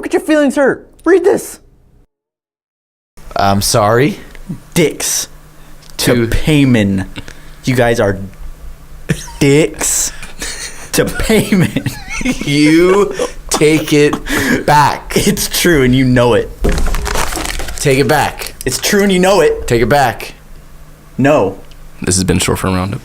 get your feelings hurt. Read this. I'm sorry. Dicks to payment. You guys are dicks to payment. You take it back. It's true and you know it. Take it back. It's true and you know it. Take it back. No. This has been Short Film Roundup.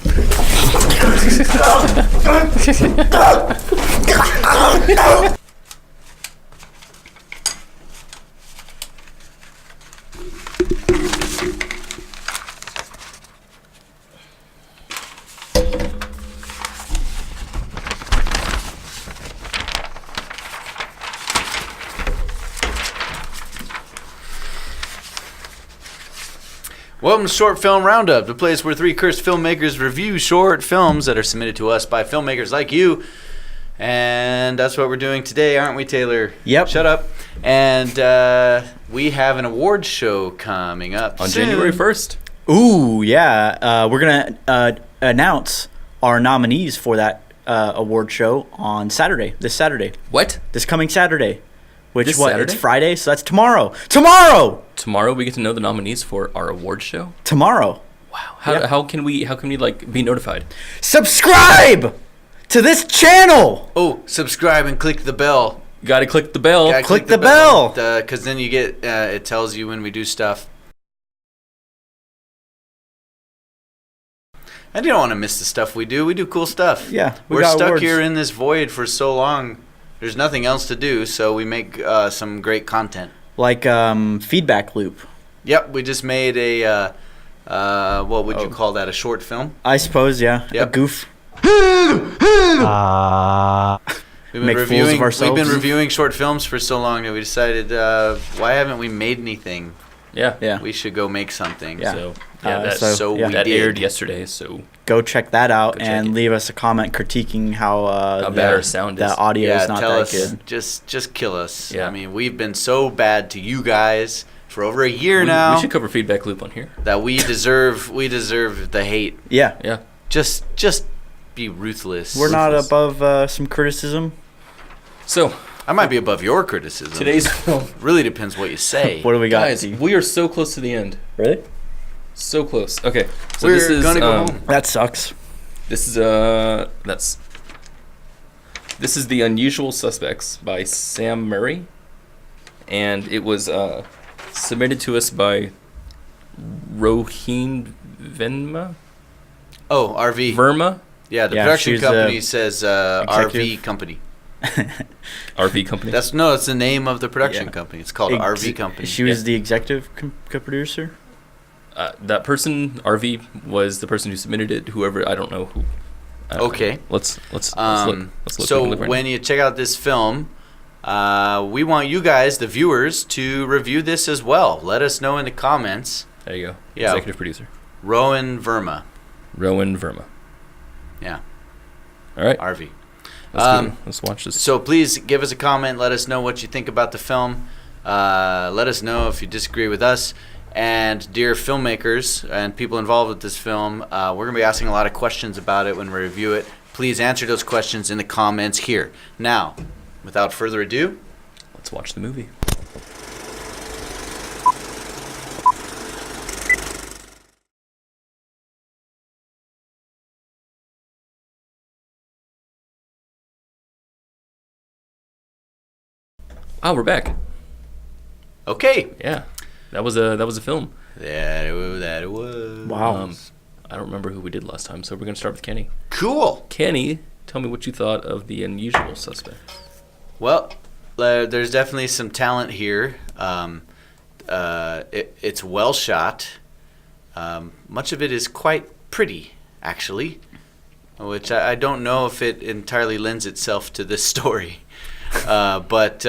Welcome to Short Film Roundup, the place where three cursed filmmakers review short films that are submitted to us by filmmakers like you. And that's what we're doing today, aren't we, Taylor? Yep. Shut up. And we have an awards show coming up On soon. January 1st. Ooh, yeah. We're going to announce our nominees for that award show on Saturday, this Saturday. What? This coming Saturday. Which, This what? Saturday? It's Friday, so that's tomorrow. Tomorrow! Tomorrow we get to know the nominees for our award show. Tomorrow. Wow. How, Yep. how can we like be notified? Subscribe to this channel! Oh, subscribe and click the bell. You gotta click the bell. Gotta click the bell. Because then you get, it tells you when we do stuff. And you don't want to miss the stuff we do. We do cool stuff. Yeah, we We're got stuck awards. here in this void for so long. There's nothing else to do, so we make some great content. Like feedback loop. Yep, we just made a, what would you call that, a short film? I suppose, yeah. Yep. A goof. We've been Make fools of ourselves. We've been reviewing short films for so long that we decided, why haven't we made anything? Yeah. Yeah. We should go make something. Yeah. So yeah, that, so yeah. we that did. aired yesterday. So Go check that out Go check and it. leave us a comment critiquing how bad our sound is. the audio Yeah, is not tell that us. good. Just kill us. Yeah. I mean, we've been so bad to you guys for over a year now we should cover feedback loop on here. that we deserve the hate. Yeah. Yeah. Just be ruthless. We're not above some criticism. So I might be above your criticism. today's film, really depends what you say. What do we got? guys, Steve? we are so close to the end. Really? So close. Okay. So We're this is gonna go home. That sucks. This is This is The Unusual Suspects by Sam Murray, and it was submitted to us by Roheen Verma. Oh, RV. Verma, Yeah, the Yeah, production she's, company says RV executive. company. RV company. That's the name of the production Yeah. company. It's called RV company. She was the executive co-producer. That person, RV, was the person who submitted it. Whoever, I don't know who. I don't Okay. know. Let's look. Let's look. So We can look right when now. you check out this film, we want you guys, the viewers, to review this as well. Let us know in the comments. There you go. Yeah. Executive producer. Rowan Verma. Rowan Verma. Yeah, All right. RV. Let's watch this. So please give us a comment. Let us know what you think about the film. Let us know if you disagree with us. And dear filmmakers and people involved with this film, we're going to be asking a lot of questions about it when we review it. Please answer those questions in the comments here. Now, without further ado, Let's watch the movie. Oh, we're back. okay. Yeah, that was a film. That it was. Wow. I don't remember who we did last time, so we're gonna start with Kenny. Cool. Kenny, tell me what you thought of The Unusual Suspect. Well, there's definitely some talent here. It's well shot. Much of it is quite pretty, actually, which I don't know if it entirely lends itself to this story. But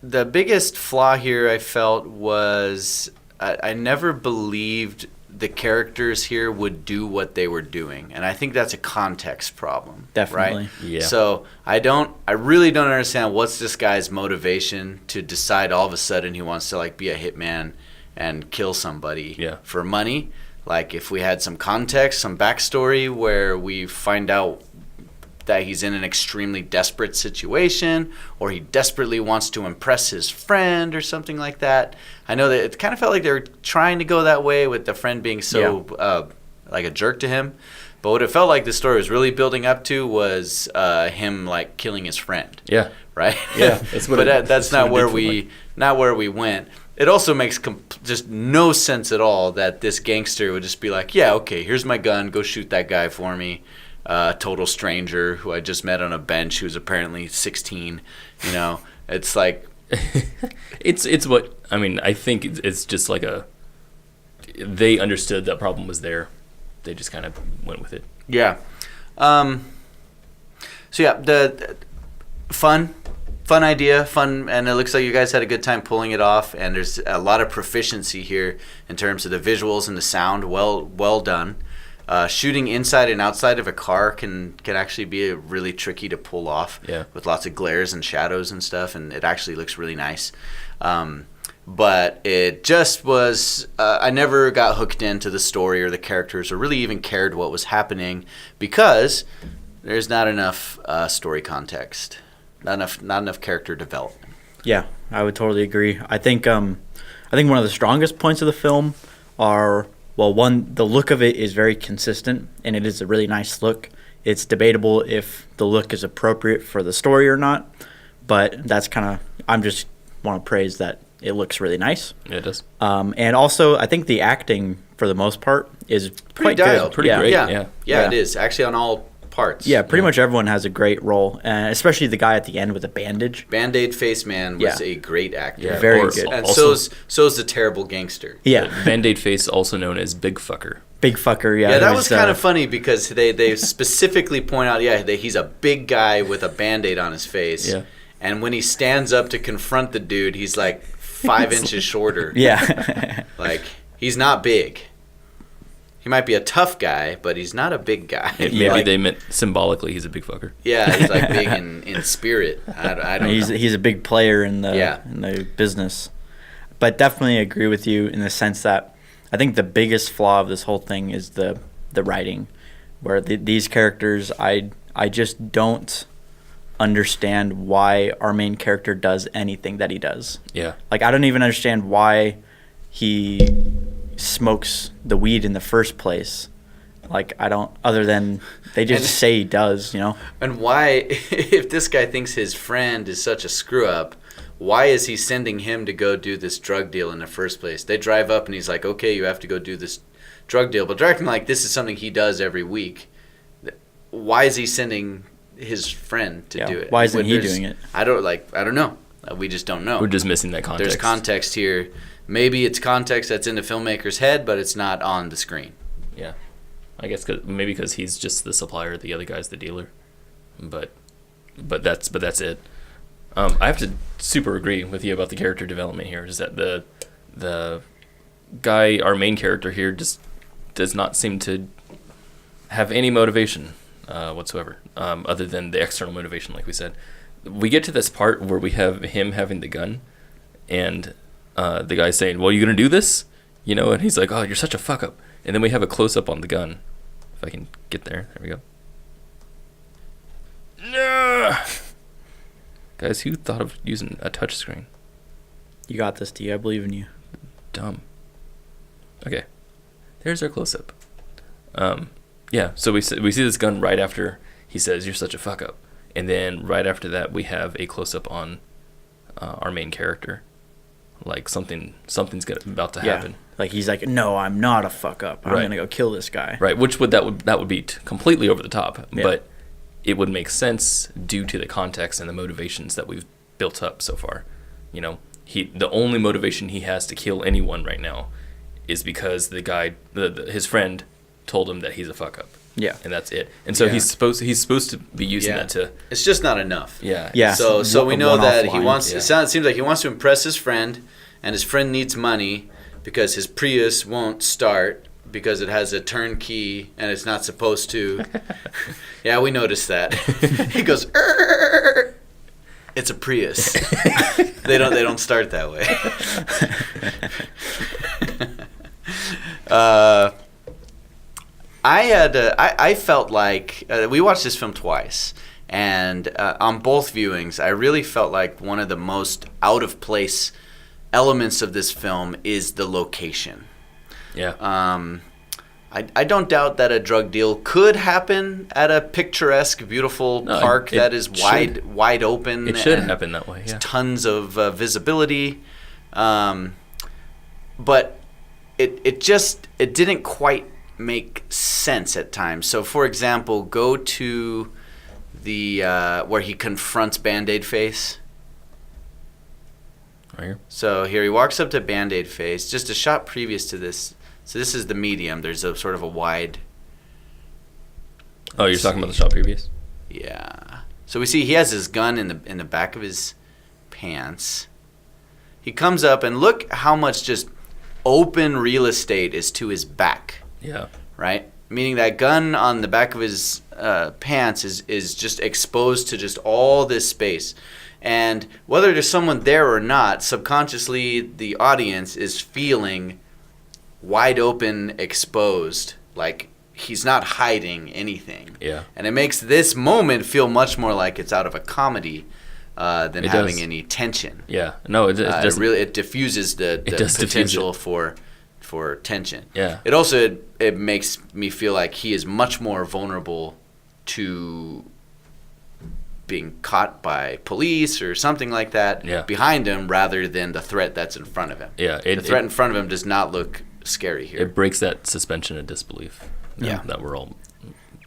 the biggest flaw here I felt was I never believed the characters here would do what they were doing, and I think that's a context problem. Definitely. Right? Yeah. So I really don't understand what's this guy's motivation to decide all of a sudden he wants to be a hitman and kill somebody for money. Like if we had some context, some backstory where we find out that he's in an extremely desperate situation, or he desperately wants to impress his friend or something like that. I know that it kind of felt like they were trying to go that way with the friend being so like a jerk to him. But what it felt like the story was really building up to was him like killing his friend. Yeah. Right. Yeah. That's what. But that's not where we went. It also makes just no sense at all that this gangster would just be like, yeah, okay, here's my gun, go shoot that guy for me. Total stranger who I just met on a bench who's apparently 16. You know, it's like it's what I mean. I think it's just like they understood that problem was there. They just kind of went with it. Yeah. So yeah, the fun idea, and it looks like you guys had a good time pulling it off. And there's a lot of proficiency here in terms of the visuals and the sound. Well done. Shooting inside and outside of a car can actually be really tricky to pull off. Yeah. With lots of glares and shadows and stuff, and it actually looks really nice. But it just was, I never got hooked into the story or the characters or really even cared what was happening because there's not enough story context, not enough character development. Yeah, I would totally agree. I think one of the strongest points of the film are, well, one, the look of it is very consistent, and it is a really nice look. It's debatable if the look is appropriate for the story or not, but that's kind of, I'm just want to praise that it looks really nice. Yeah, it does. And also, I think the acting, for the most part, is quite dialed. good. Pretty great. Yeah, it is. Actually, on all parts. Yeah, pretty much everyone has a great role, especially the guy at the end with the bandage. Band-Aid Face Man was a great actor. Yeah, very good. And also, so's the terrible gangster. Yeah. Band-Aid Face, also known as Big Fucker. Big Fucker, yeah. Yeah, that was kind of funny because they specifically point out, that he's a big guy with a Band-Aid on his face. Yeah. And when he stands up to confront the dude, he's like 5 inches shorter. Yeah. Like, he's not big. He might be a tough guy, but he's not a big guy. Maybe they meant symbolically he's a big fucker. Yeah, he's like big in spirit. I don't know. He's a big player in the business. But definitely agree with you in the sense that I think the biggest flaw of this whole thing is the writing, where these characters, I just don't understand why our main character does anything that he does. Yeah. Like, I don't even understand why he smokes the weed in the first place. Like, I don't, other than they just say he does, you know? And why, if this guy thinks his friend is such a screw up, why is he sending him to go do this drug deal in the first place? They drive up and he's like, okay, you have to go do this drug deal. But they're acting like this is something he does every week. Why is he sending his friend to do it? Why isn't he doing it? I don't know. We just don't know. We're just missing that context. There's context here. Maybe it's context that's in the filmmaker's head, but it's not on the screen. Yeah. I guess maybe because he's just the supplier, the other guy's the dealer. But that's it. I have to super agree with you about the character development here. Is that the guy, our main character here, just does not seem to have any motivation whatsoever, other than the external motivation, like we said. We get to this part where we have him having the gun, and the guy's saying, well, you gonna do this? You know, and he's like, oh, you're such a fuck up. And then we have a close-up on the gun. If I can get there. There we go. No! Guys, who thought of using a touch screen? You got this, D. I believe in you. Dumb. Okay. There's our close-up. Yeah, so we see this gun right after he says, you're such a fuck up. And then right after that, we have a close-up on our main character. Like something's about to happen. Like he's like, no, I'm not a fuck up. I'm gonna go kill this guy. Right, which that would be completely over the top, Yeah. but it would make sense due to the context and the motivations that we've built up so far. You know, the only motivation he has to kill anyone right now is because the guy, his friend, told him that he's a fuck up. Yeah, and that's it. And so he's supposed to be using that to. It's just not enough. Yeah. Yeah. So we know that he wants. Yeah. It seems like he wants to impress his friend, and his friend needs money because his Prius won't start because it has a turn key and it's not supposed to. Yeah, we noticed that. He goes, "Err." It's a Prius. They don't start that way. I felt like we watched this film twice, and on both viewings, I really felt like one of the most out of place elements of this film is the location. Yeah. I don't doubt that a drug deal could happen at a picturesque, beautiful park that is wide open. It should happen that way. Yeah. Tons of visibility, but it didn't quite make sense at times. So, for example, go to the where he confronts Band-Aid Face. Right here. So here he walks up to Band-Aid Face. Just a shot previous to this. So this is the medium. There's a sort of a wide. Oh, you're talking about the shot previous? Yeah. So we see he has his gun in the back of his pants. He comes up and look how much just open real estate is to his back. Yeah. Right? Meaning that gun on the back of his pants is just exposed to just all this space. And whether there's someone there or not, subconsciously the audience is feeling wide open, exposed, like he's not hiding anything. Yeah. And it makes this moment feel much more like it's out of a comedy than having any tension. Yeah. No, it diffuses the potential for tension. Yeah. It also it makes me feel like he is much more vulnerable to being caught by police or something like that behind him rather than the threat that's in front of him. Yeah. The threat in front of him does not look scary here. It breaks that suspension of disbelief that we're all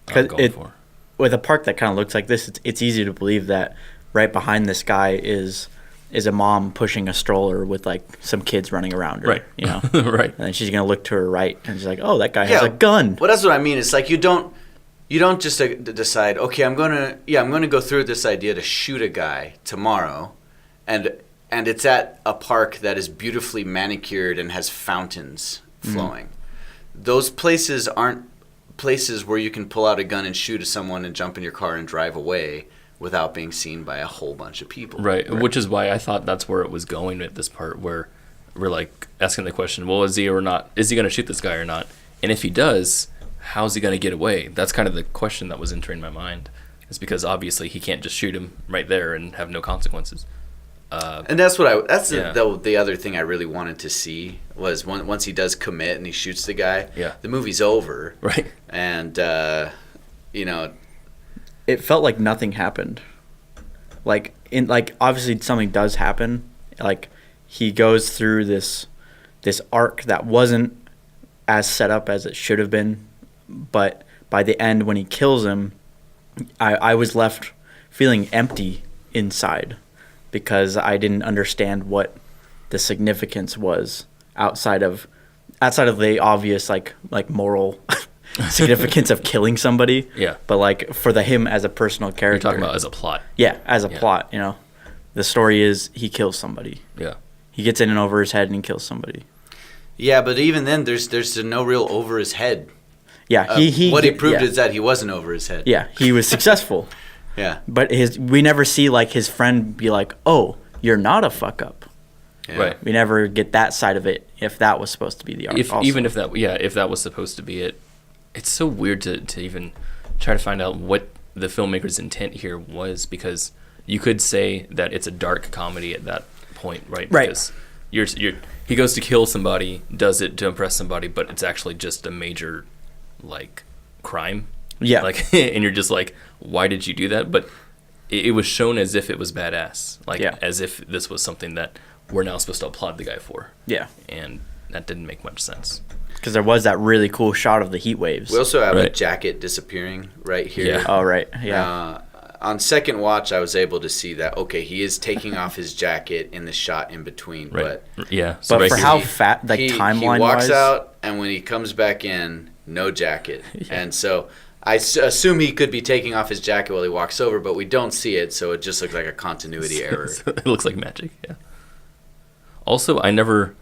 going for. With a park that kind of looks like this, it's easy to believe that right behind this guy is a mom pushing a stroller with like some kids running around her, right? You know, right. And then she's gonna look to her right and she's like, "Oh, that guy has a gun." Well, that's what I mean. It's like you don't just decide, okay, I'm gonna go through this idea to shoot a guy tomorrow, and it's at a park that is beautifully manicured and has fountains flowing. Those places aren't places where you can pull out a gun and shoot at someone and jump in your car and drive away without being seen by a whole bunch of people. Right. Which is why I thought that's where it was going at this part, where we're like asking the question, well, is he going to shoot this guy or not? And if he does, how's he going to get away? That's kind of the question that was entering my mind. It's because obviously he can't just shoot him right there and have no consequences. And that's what the other thing I really wanted to see was once he does commit and he shoots the guy, the movie's over. Right. And, it felt like nothing happened. Like obviously something does happen. Like he goes through this arc that wasn't as set up as it should have been, but by the end when he kills him, I was left feeling empty inside because I didn't understand what the significance was outside of the obvious like moral significance of killing somebody. Yeah. But like for him as a personal character. You're talking about as a plot. Yeah, as a plot, you know. The story is he kills somebody. Yeah. He gets in and over his head and he kills somebody. Yeah, but even then there's no real over his head. Yeah, he proved is that he wasn't over his head. Yeah, he was successful. Yeah. But we never see like his friend be like, "Oh, you're not a fuck up." Yeah. Right. We never get that side of it if that was supposed to be the arc. If that was supposed to be it, it's so weird to even try to find out what the filmmaker's intent here was, because you could say that it's a dark comedy at that point, right? Right. Because he goes to kill somebody, does it to impress somebody, but it's actually just a major like crime. Yeah. Like, and you're just like, why did you do that? But it was shown as if it was badass, like as if this was something that we're now supposed to applaud the guy for. Yeah. And that didn't make much sense. Because there was that really cool shot of the heat waves. We also have a jacket disappearing right here. Yeah. Oh, right. Yeah. On second watch, I was able to see that, okay, he is taking off his jacket in the shot in between. Right. But yeah. So but for how fat, like timeline-wise. He walks out, and when he comes back in, no jacket. Yeah. And so I assume he could be taking off his jacket while he walks over, but we don't see it, so it just looks like a continuity error. It looks like magic, yeah. Also, I never,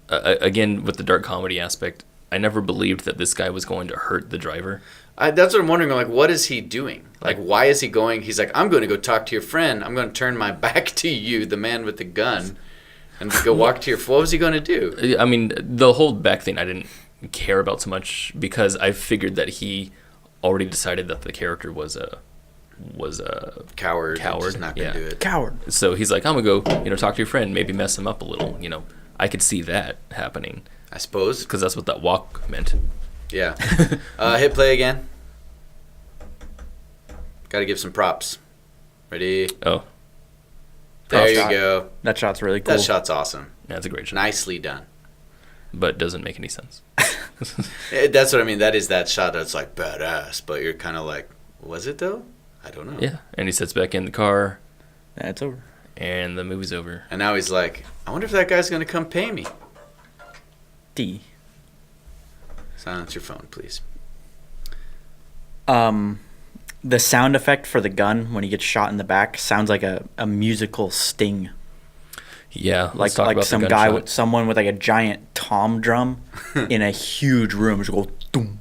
again, with the dark comedy aspect, I never believed that this guy was going to hurt the driver. That's what I'm wondering. Like, what is he doing? Like, why is he going? He's like, I'm going to go talk to your friend. I'm going to turn my back to you, the man with the gun, and go walk to your. What was he going to do? I mean, the whole back thing I didn't care about so much because I figured that he already decided that the character was a Coward. Coward, Just not gonna yeah. do it. Coward. So he's like, I'm gonna go, talk to your friend, maybe mess him up a little. I could see that happening I suppose. because that's what that walk meant. Yeah. Hit play again. Got to give some props. Ready? Oh, There you shot. go. That shot's really cool. That shot's awesome. yeah, that's a great shot, Nicely done. but doesn't make any sense. That's what I mean. That is that shot that's like badass, but you're kind of like, was it though? I don't know. Yeah, and he sits back in the car, Yeah, it's over. and the movie's over. And now he's like, I wonder if that guy's going to come pay me. D. Silence your phone, please. The sound effect for the gun when he gets shot in the back sounds like a musical sting. Yeah, let's talk Like about some the guy gunshot. with someone with like a giant tom drum in a huge room just go doom.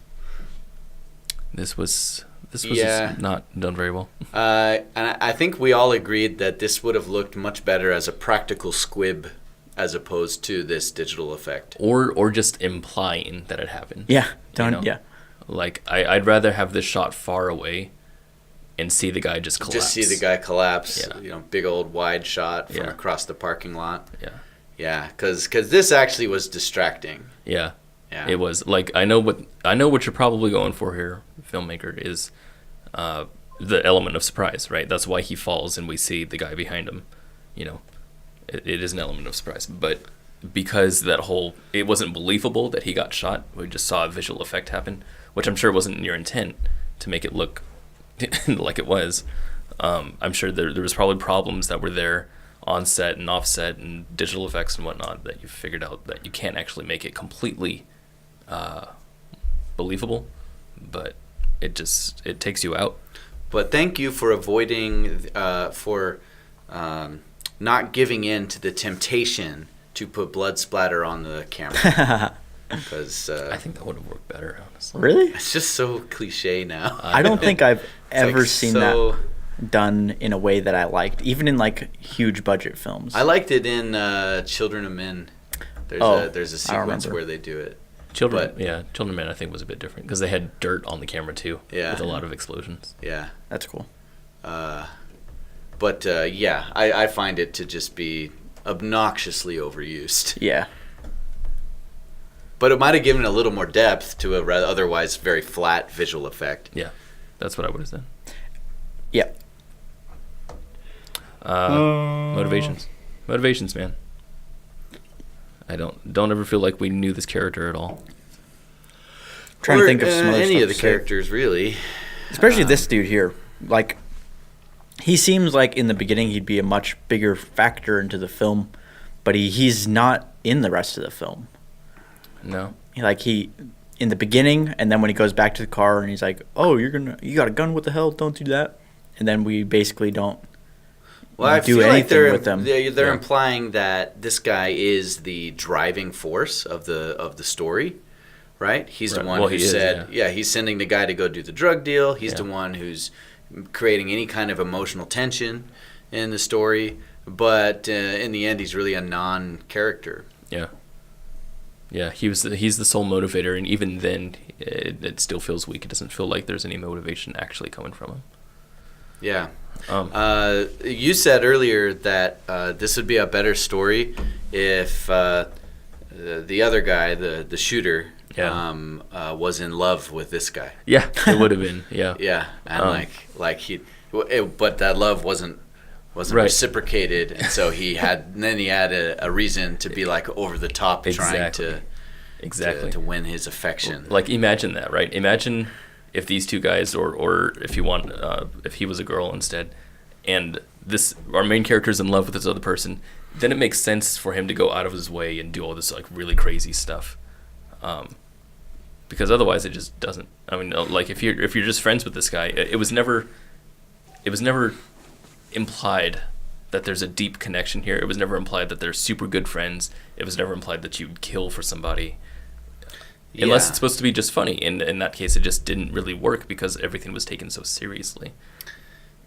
This was Yeah. not done very well. And I think we all agreed that this would have looked much better as a practical squib as opposed to this digital effect. Or just implying that it happened. Yeah, don't know? yeah. Like I'd rather have this shot far away and see the guy just collapse. Just see the guy collapse. Yeah. Big old wide shot from Yeah. across the parking lot. Yeah. Yeah, because this actually was distracting. Yeah. Yeah. It was like I know what you're probably going for here, filmmaker, is the element of surprise, right? That's why he falls and we see the guy behind him. It is an element of surprise, but because it wasn't believable that he got shot. We just saw a visual effect happen, which I'm sure wasn't your intent to make it look like it was. I'm sure there was probably problems that were there on set and off set and digital effects and whatnot that you figured out that you can't actually make it completely believable, but it takes you out. But thank you for avoiding, not giving in to the temptation to put blood splatter on the camera. Because I think that would have worked better, honestly. Really? it's just so cliche now. I don't think I've It's ever like seen so- that done in a way that I liked, even in like huge budget films. I liked it in Children of Men. There's Oh, a I don't sequence remember. where they do it. Children But- of Men I think was a bit different because they had dirt on the camera too, Yeah. with a lot of explosions. Yeah. That's cool. But yeah, I find it to just be obnoxiously overused. Yeah. But it might have given a little more depth to a otherwise very flat visual effect. Yeah, that's what I would have said. Yeah. Motivations, man. I don't ever feel like we knew this character at all. Trying to think of some other any stuff of the to say. characters, really. Especially this dude here. Like, he seems like in the beginning he'd be a much bigger factor into the film, but he's not in the rest of the film. No. He in the beginning, and then when he goes back to the car and he's like, "Oh, you got a gun? What the hell? Don't do that." And then we basically don't Well, I do feel like anything they're with them. they're Yeah. implying that this guy is the driving force of the story, right? He's the Right. one Well, who he is, said, yeah. he's sending the guy to go do the drug deal. He's Yeah. the one who's creating any kind of emotional tension in the story. But in the end, he's really a non-character. Yeah. Yeah, he's the sole motivator, and even then, it still feels weak. It doesn't feel like there's any motivation actually coming from him. Yeah. Um, You said earlier that this would be a better story if the other guy, the shooter, Yeah. was in love with this guy. Yeah, it would have been. Yeah. Yeah, and but that love wasn't Right. reciprocated, and so he had a reason to be like over the top, Exactly. trying to win his affection. Like, imagine that, right? Imagine if these two guys, or if you want, if he was a girl instead, and our main character's in love with this other person, then it makes sense for him to go out of his way and do all this like really crazy stuff. Because otherwise it just doesn't. I mean, like if you're just friends with this guy, it was never implied that there's a deep connection here. It was never implied that they're super good friends. It was never implied that you'd kill for somebody. Unless Yeah. it's supposed to be just funny. And in that case, it just didn't really work because everything was taken so seriously.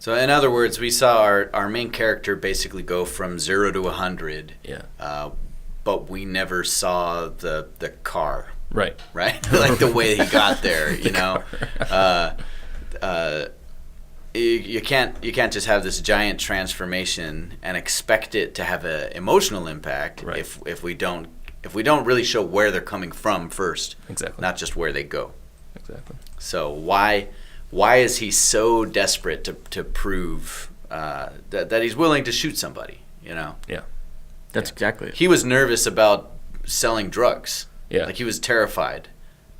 So in other words, we saw our main character basically go from 0 to 100. Yeah. But we never saw the car Right. right? Like the way he got there, you know. You can't just have this giant transformation and expect it to have an emotional impact Right. if we don't really show where they're coming from first, Exactly. not just where they go. Exactly. So why is he so desperate to prove that he's willing to shoot somebody? You know, Yeah. That's exactly it. he was nervous about selling drugs. Yeah. Like he was terrified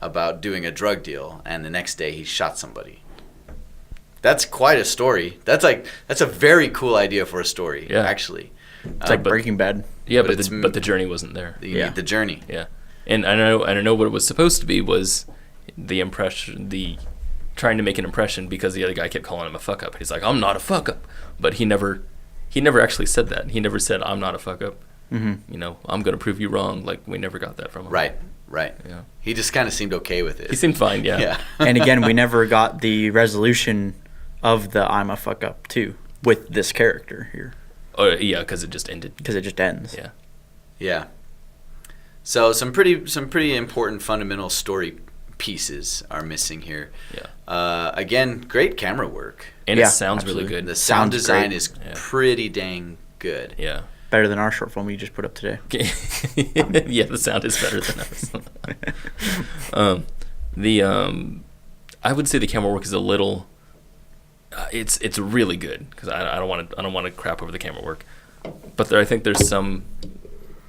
about doing a drug deal, and the next day he shot somebody. That's quite a story. That's a very cool idea for a story. Yeah. Actually, It's like but- Breaking Bad. Yeah, But but it's- but the journey wasn't there. you Yeah. need the journey. Yeah, and I know what it was supposed to be was the impression, the trying to make an impression because the other guy kept calling him a fuck up. He's like, I'm not a fuck up, but he never actually said that. He never said, I'm not a fuck up. Mm-hmm. You know, I'm gonna prove you wrong. Like we never got that from him. Right. Yeah. He just kind of seemed okay with it. He seemed fine. Yeah. Yeah. And again, we never got the resolution of the I'm a fuck up too with this character here Oh yeah, because it just ended. because it just ends. Yeah. Yeah. So some pretty important fundamental story pieces are missing here. Yeah. Again, great camera work. And Yeah, it sounds absolutely. really good. The sound Sounds design great. is Yeah. pretty dang good. Yeah. Better than our short film we just put up today. Yeah, the sound is better than ours. I would say the camera work is a little. It's really good because I don't want to crap over the camera work, but I think there's some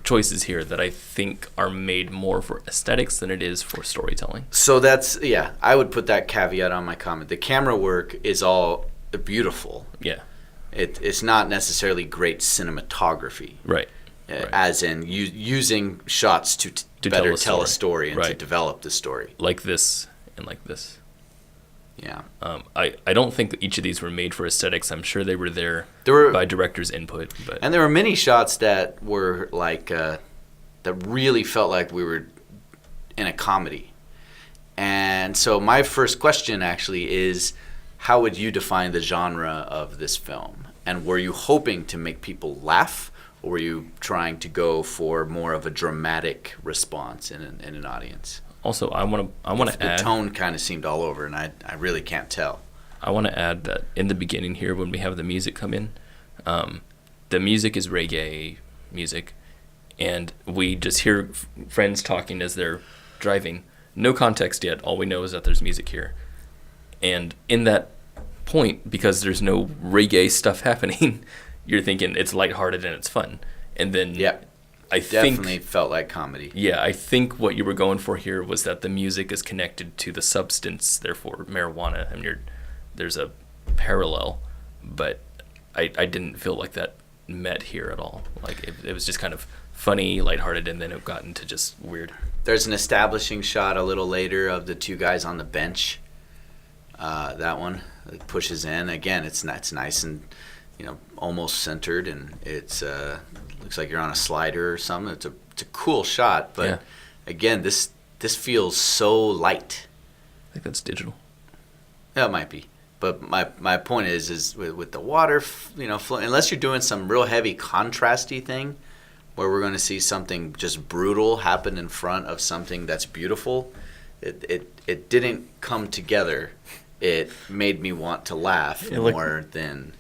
choices here that I think are made more for aesthetics than it is for storytelling. So that's I would put that caveat on my comment. The camera work is all beautiful. Yeah. It's not necessarily great cinematography. Right. Right. As in using shots to tell better a tell a story. story and to Right. develop the story. Like this and like this. Yeah. I don't think that each of these were made for aesthetics. I'm sure they were there There were by director's input, but And there were many shots that were like that really felt like we were in a comedy. And so my first question actually is, how would you define the genre of this film? And were you hoping to make people laugh, or were you trying to go for more of a dramatic response in an audience? also I want to The add tone kind of seemed all over, and I really can't tell. I want to add that in the beginning here, when we have the music come in, the music is reggae music, and we just hear friends talking as they're driving. No context yet. All we know is that there's music here. And in that point, because there's no reggae stuff happening, you're thinking it's lighthearted and it's fun. And then Yep. I Definitely think, felt like comedy. yeah, I think what you were going for here was that the music is connected to the substance, therefore marijuana. I mean, there's a parallel, but I didn't feel like that met here at all. Like it was just kind of funny, lighthearted, and then it got into just weird. There's an establishing shot a little later of the two guys on the bench. That one it pushes in again. It's nice and almost centered, and it's looks like you're on a slider or something. It's a cool shot, but Yeah. again, this feels so light. I think that's digital. Yeah, it might be, but my point is with the water, unless you're doing some real heavy contrasty thing, where we're going to see something just brutal happen in front of something that's beautiful, it didn't come together. It made me want to laugh more than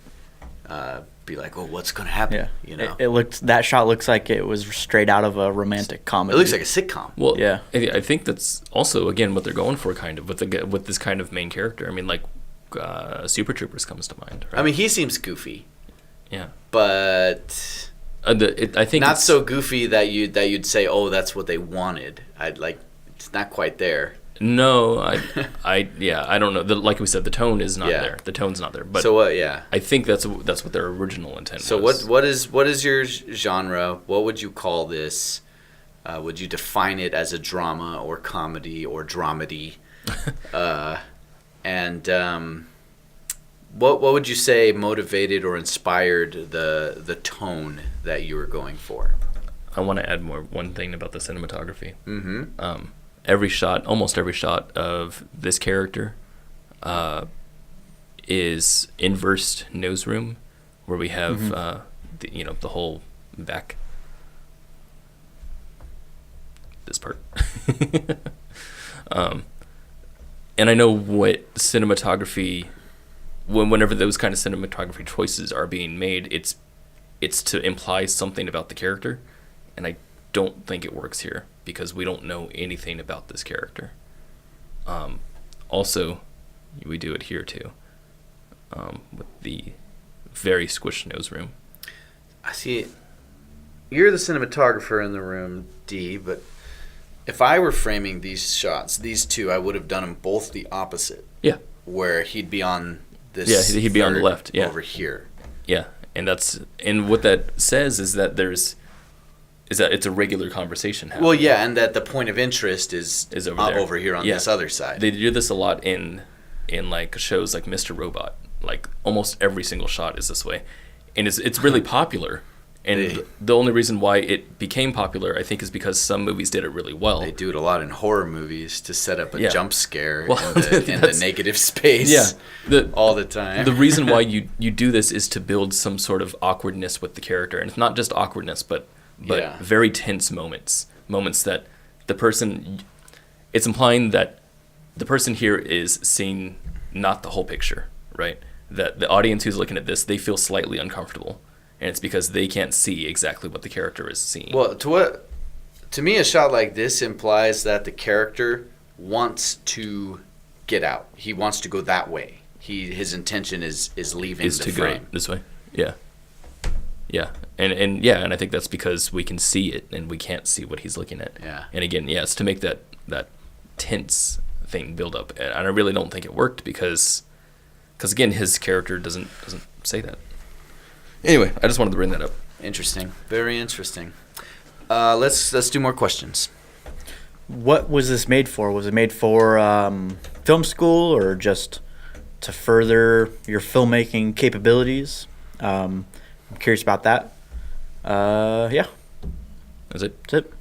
be like, oh, what's going to happen? Yeah. It looked, that shot looks like it was straight out of a romantic comedy. It looks like a sitcom. Well, Yeah. I think that's also again what they're going for, kind of with this kind of main character. I mean, like Super Troopers comes to mind. Right? I mean, he seems goofy, yeah. I I think not it's- so goofy that you'd say, oh, that's what they wanted. It's not quite there. No, I don't know. Like we said, the tone is not Yeah. there. The tone's not there. But So what? Yeah. I think that's what their original intent So was. what is your genre? What would you call this? Would you define it as a drama or comedy or dramedy? What would you say motivated or inspired the tone that you were going for? I want to add one thing about the cinematography. Mm-hmm. Almost every shot of this character is inversed nose room, where we have the whole back. this part. And I know what cinematography, whenever those kind of cinematography choices are being made, it's to imply something about the character, and I don't think it works here because we don't know anything about this character. Also, we do it here too, with the very squished nose room. I see. You're the cinematographer in the room, D, but if I were framing these shots, these two, I would have done them both the opposite. Yeah. Where he'd be on this. Yeah, he'd be on the left. Yeah. Over here. Yeah, and what that says is that it's a regular conversation happening. Well, yeah, and that the point of interest is over there. Over here on this other side. They do this a lot in like shows like Mr. Robot. Like almost every single shot is this way, and it's really popular. And the only reason why it became popular, I think, is because some movies did it really well. They do it a lot in horror movies to set up a jump scare in the negative space. Yeah, all the time. The reason why you do this is to build some sort of awkwardness with the character, and it's not just awkwardness, but very tense moments that the person. It's implying that the person here is seeing not the whole picture, right? That the audience who's looking at this, they feel slightly uncomfortable. And it's because they can't see exactly what the character is seeing. Well, to me, a shot like this implies that the character wants to get out. He wants to go that way. His intention is leaving the frame. Go this way. Yeah. Yeah. And I think that's because we can see it and we can't see what he's looking at. Yeah. And again, it's to make that tense thing build up. And I really don't think it worked because again, his character doesn't say that. Anyway, I just wanted to bring that up. Interesting. Very interesting. Let's do more questions. What was this made for? Was it made for film school or just to further your filmmaking capabilities? I'm curious about that. Yeah. That's it? That's it.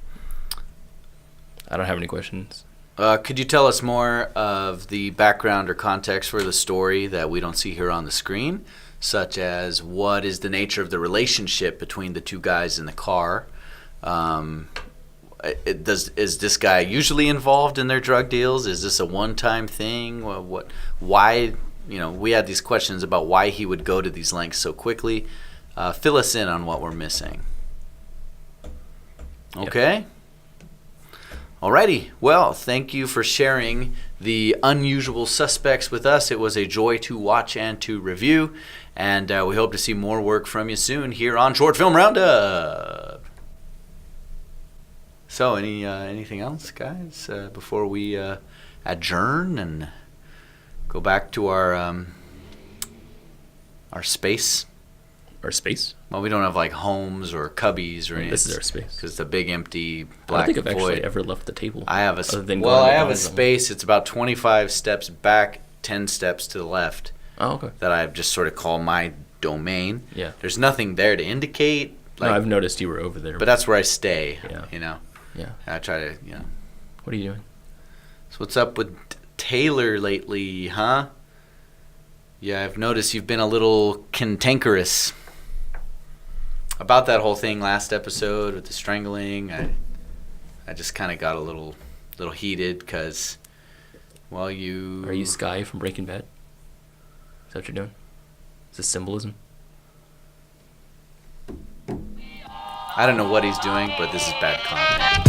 I don't have any questions. Could you tell us more of the background or context for the story that we don't see here on the screen? Such as what is the nature of the relationship between the two guys in the car? Is this guy usually involved in their drug deals? Is this a one-time thing? Why? We had these questions about why he would go to these lengths so quickly. Fill us in on what we're missing. Okay. Alrighty. Well, thank you for sharing the Unusual Suspects with us. It was a joy to watch and to review. And we hope to see more work from you soon here on Short Film Roundup. So, anything else, guys, before we adjourn and go back to our space? Our space? Well, we don't have like homes or cubbies or anything. This is our space. Because it's a big empty black void. I don't think I've actually ever left the table. I have a space. It's about 25 steps back, 10 steps to the left. Oh, okay. That I've just sort of called my domain. Yeah. There's nothing there to indicate. No, I've noticed you were over there. But that's where I stay. Yeah. Yeah. I try to, What are you doing? So what's up with Taylor lately, huh? Yeah, I've noticed you've been a little cantankerous about that whole thing last episode with the strangling. I just kind of got a little heated because, well, you... Are you Sky from Breaking Bad? Is that what you're doing? Is this symbolism? I don't know what he's doing, but this is bad content.